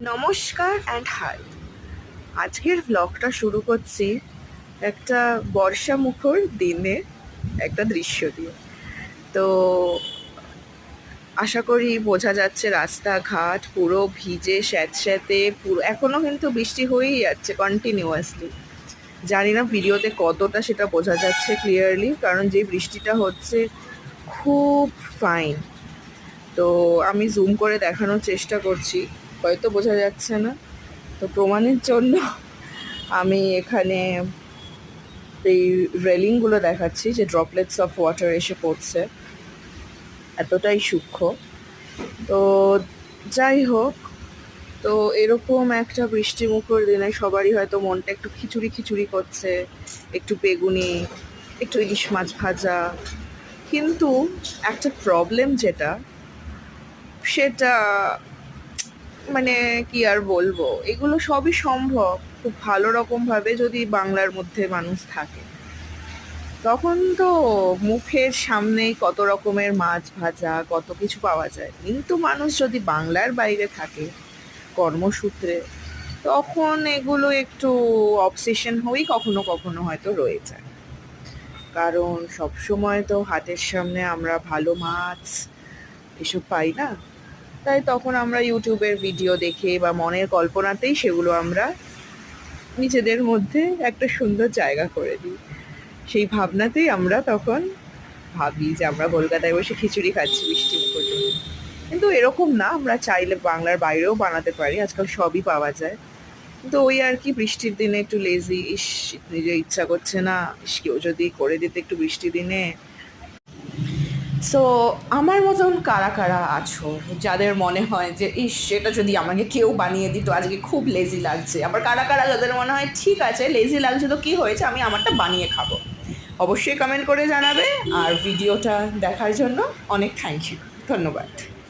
নমস্কার and high. আজকের ব্লগটা শুরু করছি একটা বর্ষামুখর দিনে একটা দৃশ্য দিয়ে। তো আশা করি বোঝা যাচ্ছে রাস্তাঘাট পুরো ভিজে স্যাঁতস্যাঁতে, পুরো এখনও কিন্তু বৃষ্টি হয়েই যাচ্ছে কন্টিনিউয়াসলি। জানি না ভিডিওতে কতটা সেটা বোঝা যাচ্ছে ক্লিয়ারলি, কারণ যে বৃষ্টিটা হচ্ছে খুব ফাইন। তো আমি জুম করে দেখানোর চেষ্টা করছি, হয়তো বোঝা যাচ্ছে না। তো প্রমাণের জন্য আমি এখানে এই রেলিংগুলো দেখাচ্ছি যে ড্রপলেটস অফ ওয়াটার এসে পড়ছে, এতটাই সূক্ষ্ম। তো যাই হোক, তো এরকম একটা বৃষ্টিমুখর দিনে সবারই হয়তো মনটা একটু খিচুড়ি খিচুড়ি করছে, একটু বেগুনি, একটু ইলিশ মাছ ভাজা। কিন্তু একটা প্রবলেম যেটা, সেটা মানে কি আর বলবো, এগুলো সবই সম্ভব খুব ভালো রকমভাবে যদি বাংলার মধ্যে মানুষ থাকে। তখন তো মুখের সামনেই কত রকমের মাছ ভাজা, কত কিছু পাওয়া যায়। কিন্তু মানুষ যদি বাংলার বাইরে থাকে কর্মসূত্রে, তখন এগুলো একটু অবসেশন হয়েই কখনো কখনো হয়তো রয়ে যায়। কারণ সবসময় তো হাতের সামনে আমরা ভালো মাছ এসব পাই না। তাই তখন আমরা ইউটিউবের ভিডিও দেখে বা মনের কল্পনাতেই সেগুলো আমরা নিজেদের মধ্যে একটা সুন্দর জায়গা করে দিই। সেই ভাবনাতেই আমরা তখন ভাবি যে আমরা কলকাতায় বসে খিচুড়ি খাচ্ছি বৃষ্টি মুখর দিনে। কিন্তু এরকম না, আমরা চাইলে বাংলার বাইরেও বানাতে পারি, আজকাল সবই পাওয়া যায়। কিন্তু ওই আর কি, বৃষ্টির দিনে একটু লেজি, নিজে ইচ্ছা করছে না, কেউ যদি করে দিতে একটু বৃষ্টি দিনে। সো আমার মতন কারা কারা আছো যাদের মনে হয় যে এটা যদি আমাকে কেউ বানিয়ে দিত, আজকে খুব লেজি লাগছে। আবার কারা কারা যাদের মনে হয় ঠিক আছে লেজি লাগছে তো কি হয়েছে, আমি আমারটা বানিয়ে খাবো। অবশ্যই কমেন্ট করে জানাবে। আর ভিডিওটা দেখার জন্য অনেক থ্যাংক ইউ, ধন্যবাদ।